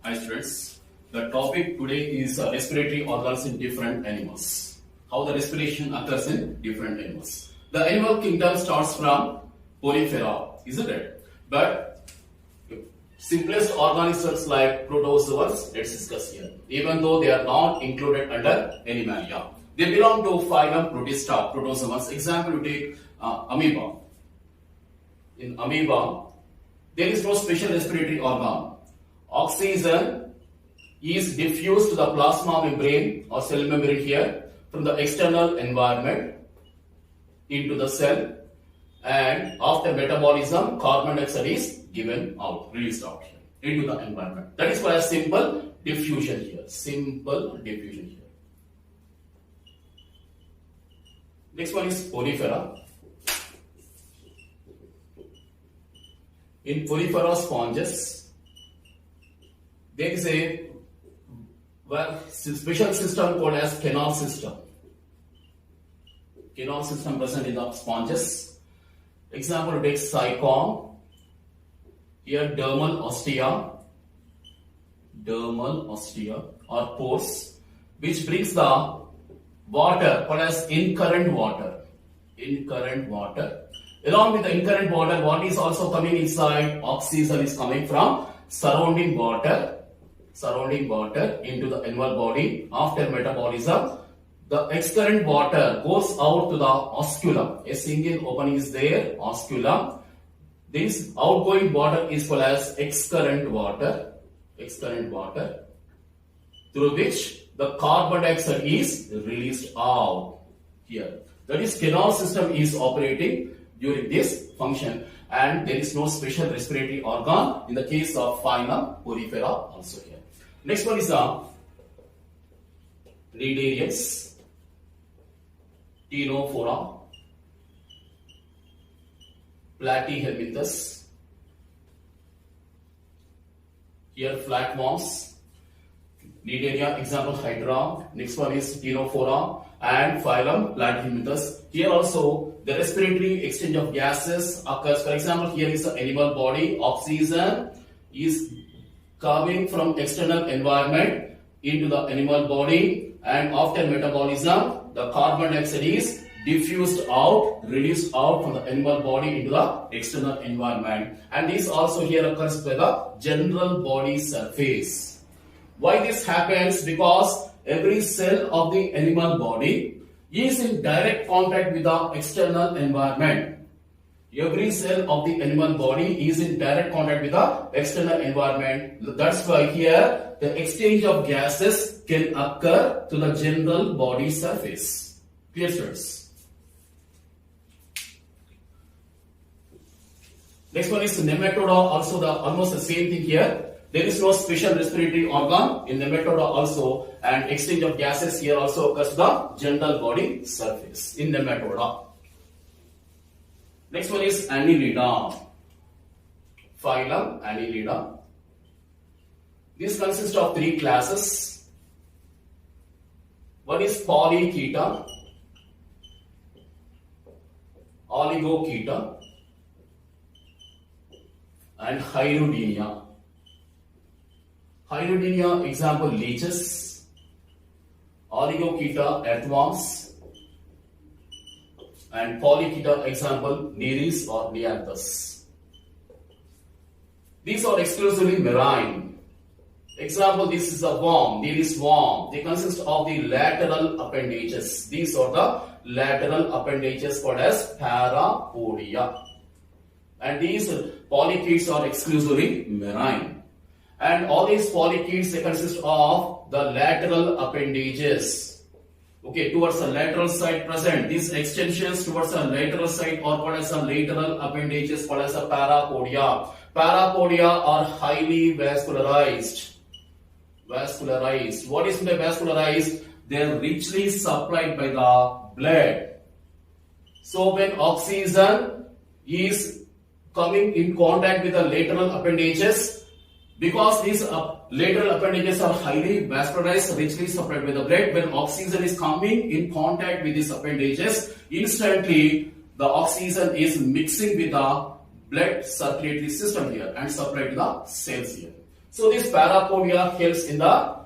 Hi students, the topic today is respiratory organs in different animals. How the respiration occurs in different animals. The animal kingdom starts from Porifera, isn't it? But simplest organisms like protozoans, let's discuss here. Even though they are not included under Animalia. They belong to phylum Protista, protozoans. Example, you take amoeba. In amoeba, there is no special respiratory organ. Oxygen is diffused to the plasma membrane or cell membrane here from the external environment into the cell, and after metabolism carbon dioxide is given out, released out here into the environment. That is why a simple diffusion here. Simple diffusion here. Next one is Porifera. In Porifera sponges, there is a special system called as canal system. Canal system present in the sponges. Example, take cycon. Here dermal ostia or pores, which brings the water called as incurrent water. Along with the incurrent water, what is also coming inside? Oxygen is coming from surrounding water into the animal body. After metabolism, the excurrent water goes out to the osculum. A single opening is there, osculum. This outgoing water is called as excurrent water, through which the carbon dioxide is released out here. That is, canal system is operating during this function, and there is no special respiratory organ in the case of phylum Porifera also here. Next one is the Cnidarians, Ctenophora, Platyhelminthes. Here flatworms, Cnidaria, example Hydra. Next one is Ctenophora and phylum Platyhelminthes. Here also the respiratory exchange of gases occurs. For example, here is the animal body. Oxygen is coming from external environment into the animal body, and after metabolism the carbon dioxide is diffused out, released out from the animal body into the external environment, and this also here occurs by the general body surface. Why this happens? Because every cell of the animal body is in direct contact with the external environment. Every cell of the animal body is in direct contact with the external environment. That's why here the exchange of gases can occur to the general body surface. Clear, students? Next one is Nematoda. Also almost the same thing here. There is no special respiratory organ in Nematoda also, and exchange of gases here also occurs to the general body surface in Nematoda. Next one is Annelida, phylum Annelida. This consists of three classes. One is Polychaeta, Oligochaeta, and Hydrodinia. Hydrodinia, example leeches. Oligochaeta, earthworms. And Polychaeta, example Nereis or Neanthus. These are exclusively marine. Example, this is a worm, Nereis worm. They consist of the lateral appendages. These are the lateral appendages called as parapodia. And these polychaetes are exclusively marine. And all these polychaetes, they consist of the lateral appendages. Okay, towards the lateral side present. These extensions towards the lateral side are called as the lateral appendages, called as the parapodia. Parapodia are highly vascularized. What is vascularized? They are richly supplied by the blood. So when oxygen is coming in contact with the lateral appendages, because these lateral appendages are highly vascularized, richly supplied with the blood, when oxygen is coming in contact with these appendages, instantly the oxygen is mixing with the blood circulatory system here and supplied to the cells here. So this parapodia helps in the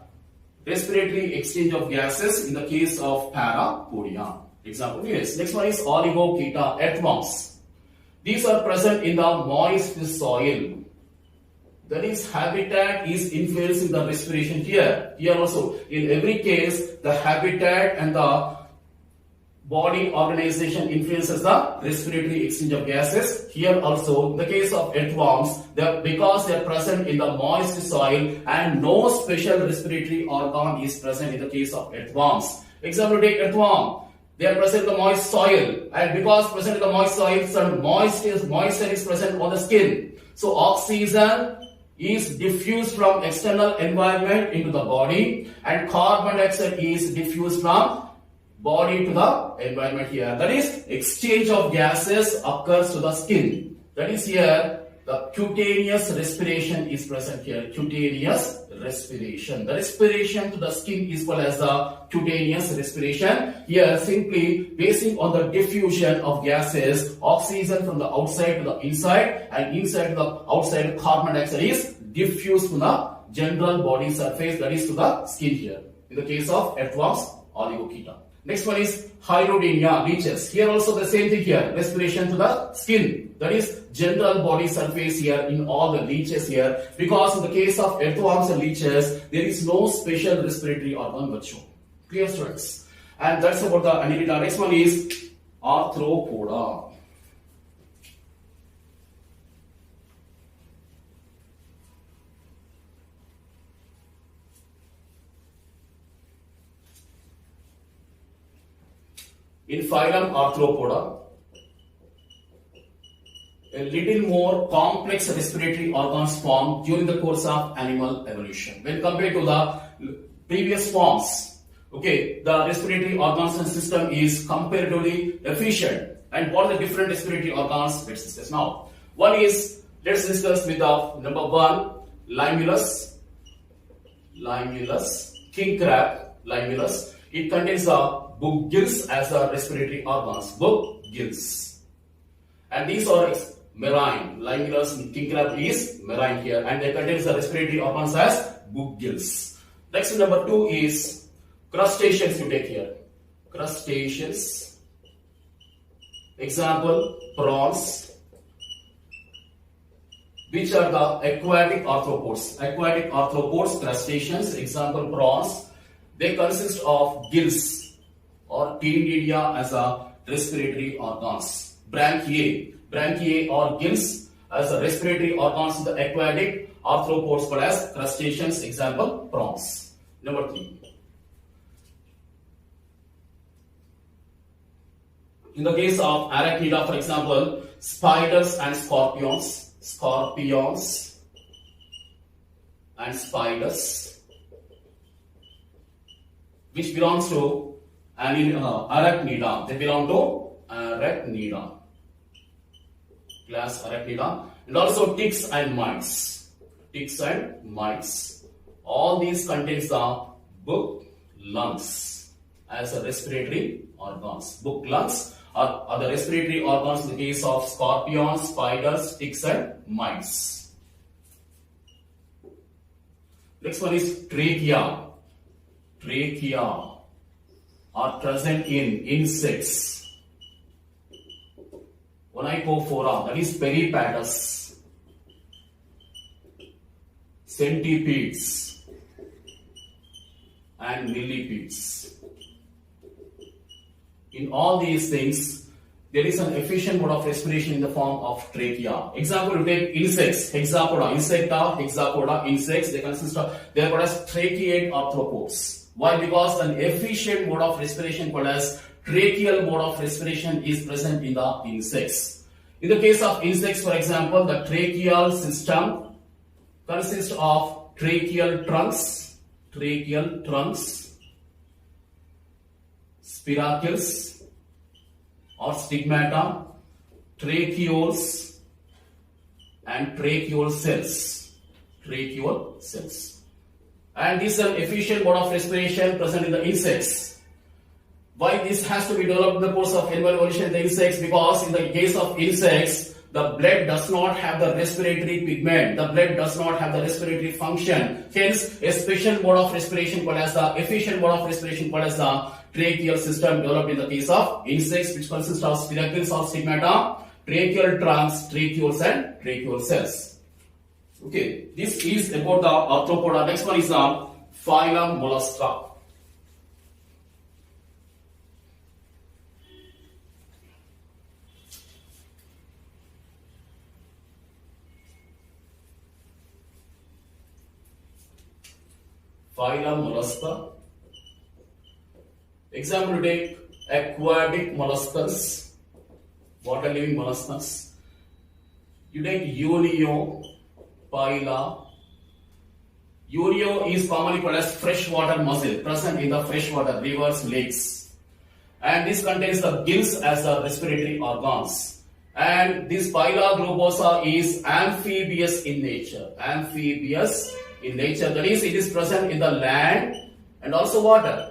respiratory exchange of gases in the case of parapodia. Example, yes. Next one is oligochaeta, earthworms. These are present in the moist soil. That is, habitat is influencing the respiration here. Here also, in every case, the habitat and the body organization influences the respiratory exchange of gases. Here also, in the case of earthworms, because they are present in the moist soil and no special respiratory organ is present in the case of earthworms. Example, take earthworm. They are present in the moist soil, and because present in the moist soil, some moisture is present on the skin. So oxygen is diffused from external environment into the body, and carbon dioxide is diffused from body to the environment here. That is, exchange of gases occurs to the skin. That is, here the cutaneous respiration is present here. Cutaneous respiration. The respiration to the skin is called as the cutaneous respiration. Here, simply basing on the diffusion of gases, oxygen from the outside to the inside and inside to the outside, carbon dioxide is diffused to the general body surface, that is to the skin here. In the case of earthworms, oligochaeta. Next one is hydrodenia, leeches. Here also the same thing here, respiration to the skin. That is general body surface here in all the leeches here. Because in the case of earthworms and leeches, there is no special respiratory organ but shown. Clear, students? And that's about the annelida. Next one is arthropoda. In phylum Arthropoda, a little more complex respiratory organs form during the course of animal evolution. When compared to the previous forms, okay, the respiratory organs and system is comparatively efficient. And what are the different respiratory organs? Let's discuss now. Let's discuss with the number one, limulus, king crab, limulus. It contains the book gills as the respiratory organs, book gills. And these are marine. Limulus king crab is marine here, and they contains the respiratory organs as book gills. Next, number two is crustaceans. You take here crustaceans. Example, prawns, which are the aquatic arthropods. Aquatic arthropods, crustaceans. Example, prawns. They consist of gills or cnidaria as a respiratory organs. Branchiae or gills as a respiratory organs in the aquatic arthropods called as crustaceans. Example, prawns. Number three. In the case of arachnida, for example, spiders and scorpions. Scorpions and spiders, which belongs to arachnida. They belong to arachnida, class arachnida. And also ticks and mites. Ticks and mites. All these contains the book lungs as a respiratory organs. Book lungs are the respiratory organs in the case of scorpions, spiders, ticks and mites. Next one is trachea. Trachea are present in insects. Onychophora, that is peripatus, centipedes and millipedes. In all these things, there is an efficient mode of respiration in the form of trachea. Example, you take insects, hexapoda, hexapoda, insects, they are called as tracheate arthropods. Why? Because an efficient mode of respiration called as tracheal mode of respiration is present in the insects. In the case of insects, for example, the tracheal system consists of tracheal trunks, spiracles or stigmata, tracheoles and tracheal cells. And this is an efficient mode of respiration present in the insects. Why this has to be developed in the course of animal evolution in the insects? Because in the case of insects, the blood does not have the respiratory pigment. The blood does not have the respiratory function. Hence, a special mode of respiration called as the efficient mode of respiration called as the tracheal system developed in the case of insects, which consists of spiracles or stigmata, tracheal trunks, tracheoles and tracheal cells. Okay, this is about the arthropoda. Next one is the phylum Mollusca. Phylum Mollusca. Example, take aquatic molluscus, water living molluscus. You take Unio, Phyla. Unio is commonly called as freshwater mussel, present in the freshwater rivers, lakes. And this contains the gills as the respiratory organs. And this Phyla globosa is amphibious in nature. Amphibious in nature, that is, it is present in the land and also water.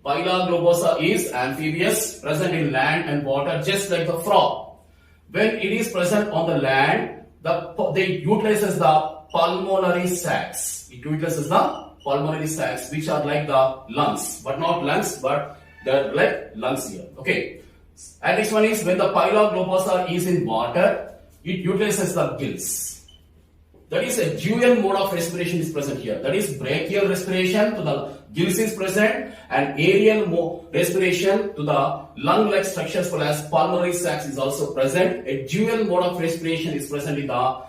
Phyla globosa is amphibious, present in land and water, just like the frog. When it is present on the land, they utilizes the pulmonary sacs. It utilizes the pulmonary sacs, which are like the lungs, but not lungs, but they're like lungs here. Okay. And next one is when the Phyla globosa is in water, it utilizes the gills. That is, a dual mode of respiration is present here. That is, brachial respiration to the gills is present, and aerial respiration to the lung-like structures called as pulmonary sacs is also present. A dual mode of respiration is present in the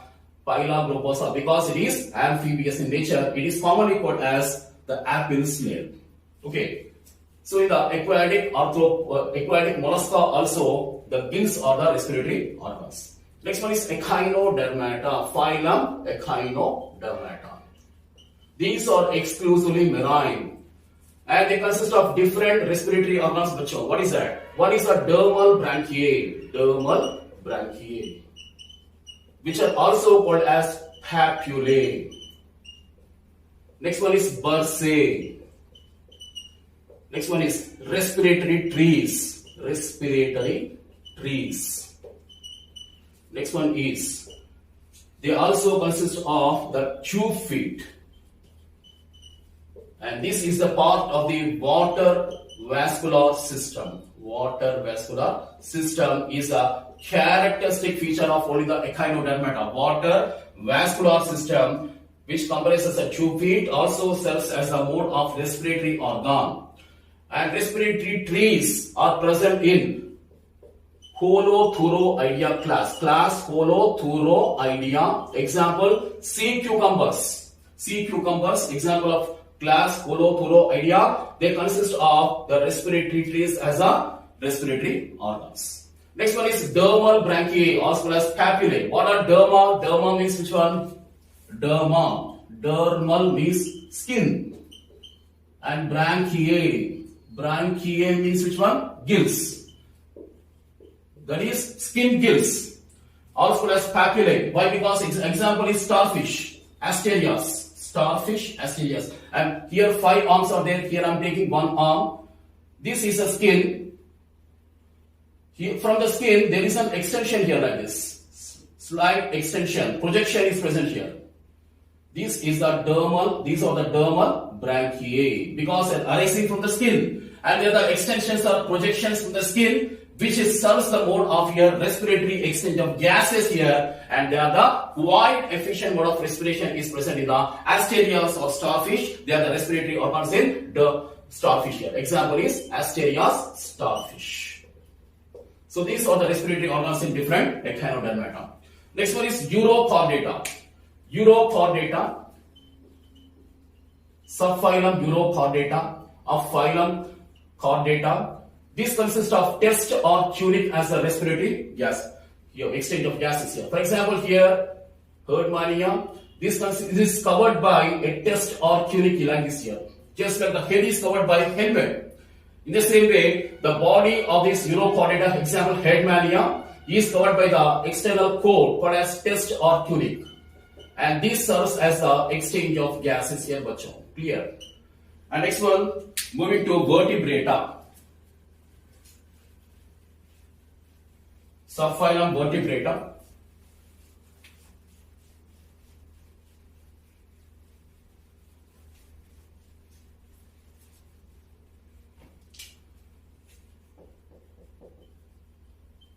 Phyla globosa because it is amphibious in nature. It is commonly called as the apple snail. Okay. So in the aquatic mollusca also, the gills are the respiratory organs. Next one is Echinodermata, phylum Echinodermata. These are exclusively marine and they consist of different respiratory organs. What is that? One is a dermal branchiae, which are also called as papillae. Next one is bursae. Next one is respiratory trees. Next one is, they also consist of the tube feet. And this is the part of the water vascular system. Water vascular system is a characteristic feature of only the Echinodermata. Water vascular system, which comprises the tube feet, also serves as a mode of respiratory organ. And respiratory trees are present in Holothuridae class. Holothuridae. Example, sea cucumbers. Example of class Holothuridae. They consist of the respiratory trees as a respiratory organs. Next one is dermal branchiae, also called as papillae. What are derma? Derma means which one? Dermal means skin. And branchiae means which one? Gills. That is skin gills, also called as papillae. Why? Because example is starfish, asterias. And here 5 arms are there. Here I am taking 1 arm. This is a skin. Here, from the skin there is an extension here like this. Slight extension. Projection is present here. These are the dermal branchiae because they are arising from the skin. And there are the extensions or projections from the skin, which serves the mode of your respiratory exchange of gases here, and they are the quite efficient mode of respiration is present in the asterias or starfish. They are the respiratory organs in the starfish here. Example is asterias, starfish. So these are the respiratory organs in different Echinodermata. Next one is Urochordata. Subphylum Urochordata of phylum Chordata. This consists of test or tunic as a respiratory gas. Here, exchange of gases here. For example, here, Herdmania. This is covered by a test or tunic like this here. Just like the head is covered by helmet. In the same way, the body of this Urochordata, example, Herdmania, is covered by the external coat called as test or tunic. And this serves as the exchange of gases here, bacho. Clear? And next one, moving to vertebrata. Subphylum Vertebrata.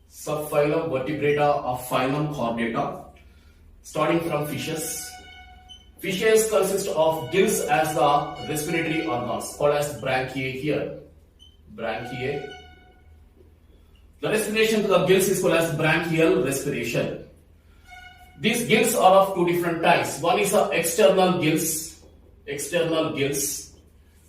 Subphylum Vertebrata of phylum Chordata. Starting from fishes. Fishes consist of gills as the respiratory organs, called as branchiae here. Branchiae. The respiration to the gills is called as branchial respiration. These gills are of two different types. One is the external gills. External gills.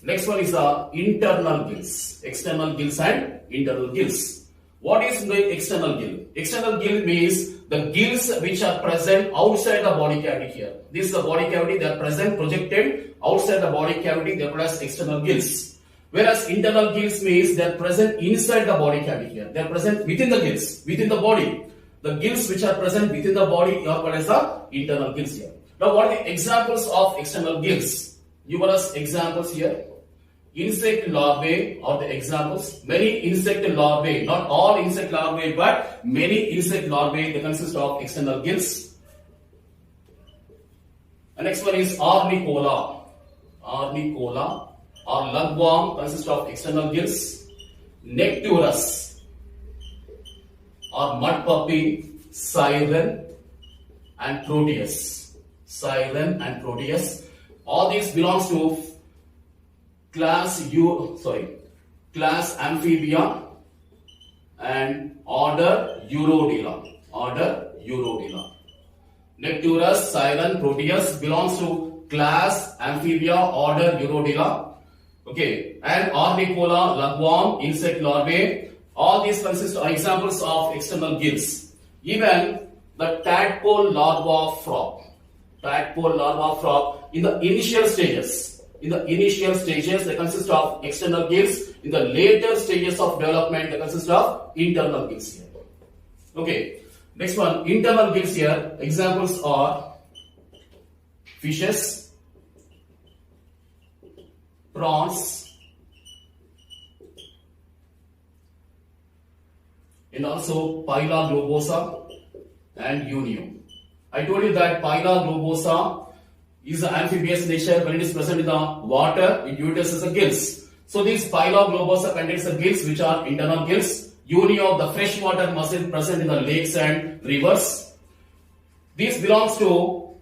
Next one is the internal gills. External gills and internal gills. What is the external gill? External gill means the gills which are present outside the body cavity here. This is the body cavity, they are present projected outside the body cavity, they are called as external gills. Whereas internal gills means they are present inside the body cavity here. They are present within the gills, within the body. The gills which are present within the body are called as the internal gills here. Now what are the examples of external gills? You will ask examples here. Insect larvae are the examples. Many insect larvae, not all insect larvae, but many insect larvae, they consist of external gills. The next one is Ornicola. Ornicola or lugworm consists of external gills. Necturus or mud puppy, siren and proteus. Siren and proteus. All these belongs to class Amphibia and order Urodela. Order Urodela. Necturus, siren, proteus belongs to class Amphibia, order Urodela. Okay, and Ornicola, lugworm, insect larvae. All these consist of examples of external gills. Even the tadpole larva frog. Tadpole larva frog in the initial stages. In the initial stages, they consist of external gills. In the later stages of development, they consist of internal gills here. Okay. Next one, internal gills here. Examples are fishes, prawns, and also Pila globosa and Unio. I told you that Pila globosa is an amphibious nature. When it is present in the water, it utilizes the gills. So these Pila globosa contains the gills which are internal gills. Unio, the freshwater mussel present in the lakes and rivers. These belongs to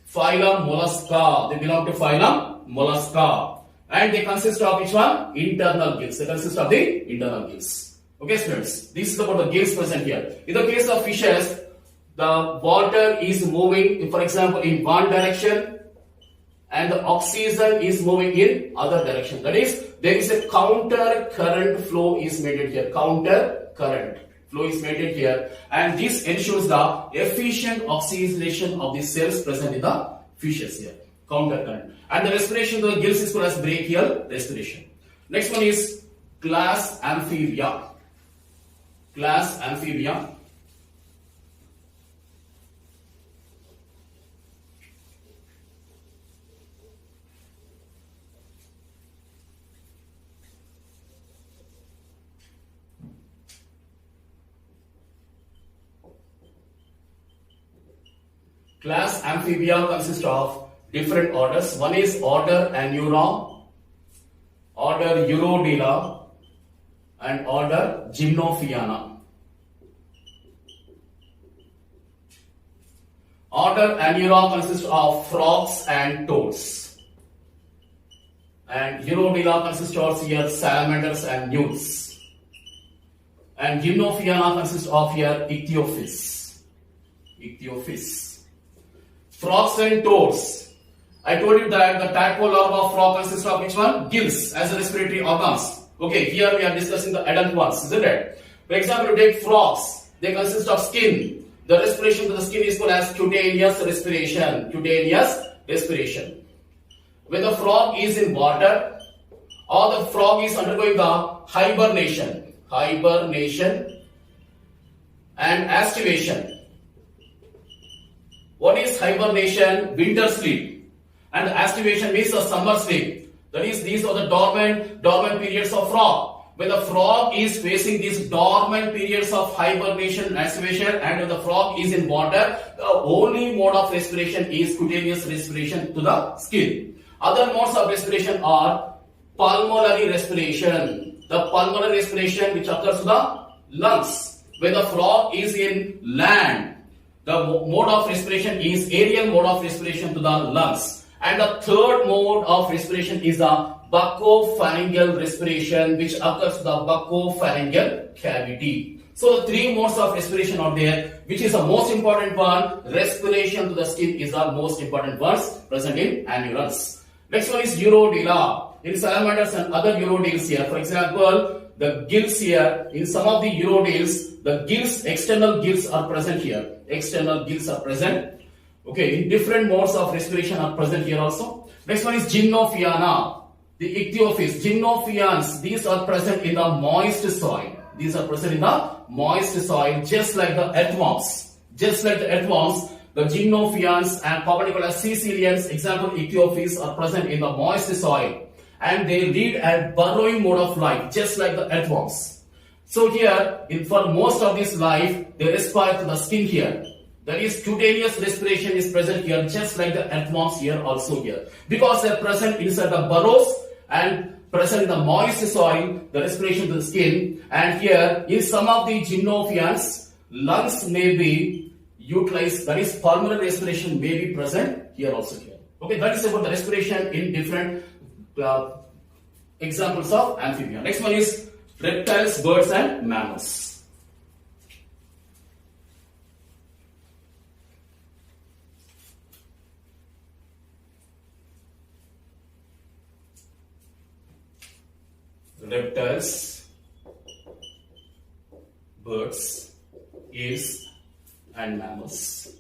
phylum Mollusca. They belong to phylum Mollusca. And they consist of which one? Internal gills. They consist of the internal gills. Okay, students. This is about the gills present here. In the case of fishes, the water is moving, for example, in one direction, and the oxygen is moving in other direction. That is, there is a counter current flow is maintained here. Counter current flow is maintained here, and this ensures the efficient oxygenation of the cells present in the fishes here. Counter current. And the respiration of the gills is called as brachial respiration. Next one is class Amphibia. Class Amphibia. Class Amphibia consists of different orders. One is order Anura, order Urodela, and order Gymnophiana. Order Anura consists of frogs and toads. And Urodela consists of here salamanders and newts. And Gymnophiana consists of here ichthyophis. Ichthyophis. Frogs and toads. I told you that the tadpole larva frog consists of which one? Gills as a respiratory organs. Okay, here we are discussing the adult ones, isn't it? For example, you take frogs. They consist of skin. The respiration to the skin is called as cutaneous respiration. Cutaneous respiration. When the frog is in water, or the frog is undergoing the hibernation. Hibernation and aestivation. What is hibernation? Winter sleep. And aestivation means a summer sleep. That is, these are the dormant periods of frog. when the frog is facing these dormant periods of hibernation and asphyxiation, and when the frog is in water, the only mode of respiration is cutaneous respiration to the skin. Other modes of respiration are pulmonary respiration. The pulmonary respiration which occurs to the lungs. When the frog is in land, the mode of respiration is aerial mode of respiration to the lungs. And the third mode of respiration is the buccopharyngeal respiration, which occurs to the buccopharyngeal cavity. So the three modes of respiration are there. Which is the most important one? Respiration to the skin is the most important ones present in annulus. Next one is urodela. In salamanders and other urodeles here, for example, the gills here, in some of the urodeles, the gills, external gills are present here. External gills are present. Okay, in different modes of respiration are present here also. Next one is gymnophiana. The ichthyophis, gymnophians, these are present in the moist soil. These are present in the moist soil, just like the earthworms. Just like the earthworms, the gymnophians and commonly called as caecilians, example ichthyophis, are present in the moist soil. And they lead a burrowing mode of life, just like the earthworms. So here, for most of this life, they respire to the skin here. That is, cutaneous respiration is present here, just like the earthworms here also here. Because they are present inside the burrows and present in the moist soil, the respiration to the skin. And here, in some of the gymnophians, lungs may be utilized, that is, pulmonary respiration may be present here also here. Okay, that is about the respiration in different examples of amphibia. Next one is reptiles, birds and mammals. Reptiles, birds, eels and mammals.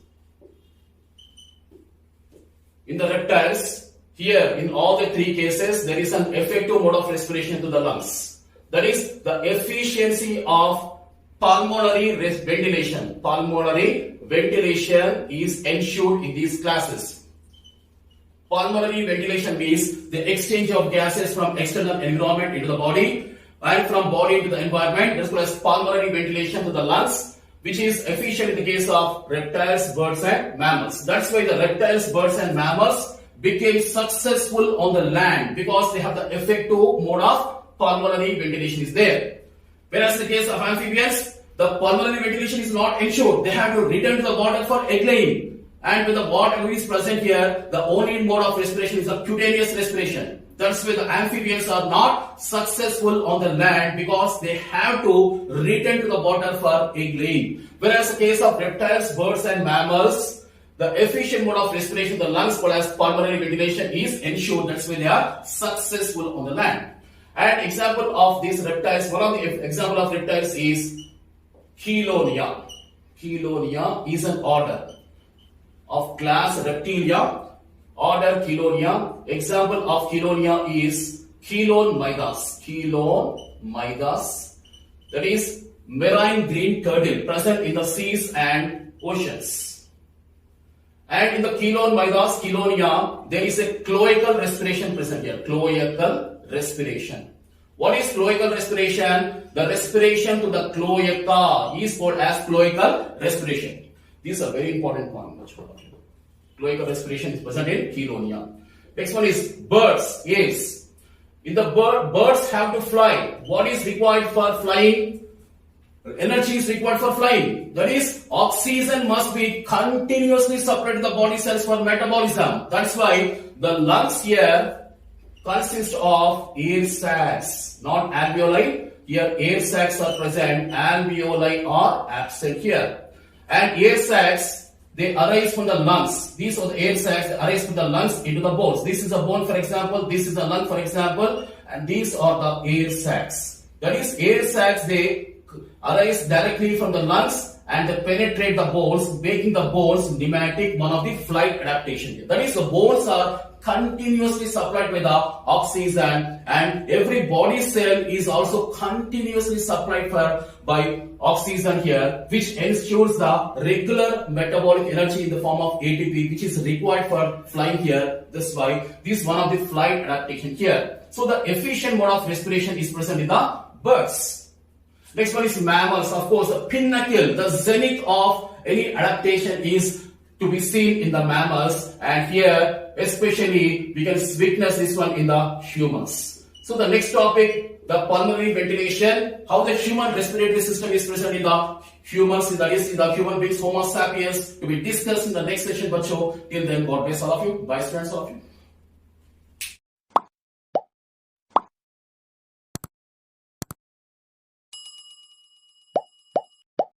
In the reptiles, here, in all the three cases, there is an effective mode of respiration to the lungs. That is, the efficiency of pulmonary ventilation. Pulmonary ventilation is ensured in these classes. Pulmonary ventilation means the exchange of gases from external environment into the body and from body into the environment. This is called as pulmonary ventilation to the lungs, which is efficient in the case of reptiles, birds and mammals. That's why the reptiles, birds and mammals became successful on the land, because they have the effective mode of pulmonary ventilation is there. Whereas in the case of amphibians, the pulmonary ventilation is not ensured. They have to return to the water for egg laying. And when the water is present here, the only mode of respiration is the cutaneous respiration. That's why the amphibians are not successful on the land, because they have to return to the water for egg laying. Whereas in the case of reptiles, birds and mammals, the efficient mode of respiration, the lungs called as pulmonary ventilation, is ensured. That's why they are successful on the land. And example of these reptiles, one of the example of reptiles is Chelonia. Chelonia is an order of class Reptilia, order Chelonia. Example of Chelonia is Chelomydas. Chelomydas, that is marine green turtle present in the seas and oceans. And in the Chelomydas, Chelonia, there is a cloacal respiration present here. Cloacal respiration. What is cloacal respiration? The respiration to the cloaca is called as cloacal respiration. These are very important points. Cloacal respiration is present in Chelonia. Next one is birds. Yes. In the birds have to fly. What is required for flying? Energy is required for flying. That is, oxygen must be continuously supplied to the body cells for metabolism. That's why the lungs here consist of air sacs, not alveoli. Here air sacs are present, alveoli are absent here. And air sacs, they arise from the lungs. These are the air sacs, they arise from the lungs into the bones. This is a bone, for example. This is a lung, for example. And these are the air sacs. That is, air sacs, they arise directly from the lungs and they penetrate the bones, making the bones pneumatic, one of the flight adaptation. That is, the bones are continuously supplied with the oxygen, and every body cell is also continuously supplied by oxygen here, which ensures the regular metabolic energy in the form of ATP, which is required for flying here. That's why this is one of the flight adaptation here. So the efficient mode of respiration is present in the birds. Next one is mammals. Of course, the pinnacle, the zenith of any adaptation is to be seen in the mammals, and here especially we can witness this one in the humans. So the next topic, the pulmonary ventilation, how the human respiratory system is present in the humans, that is in the human beings, Homo sapiens, to be discussed in the next session. Till then, God bless all of you. Bye, students, all of you.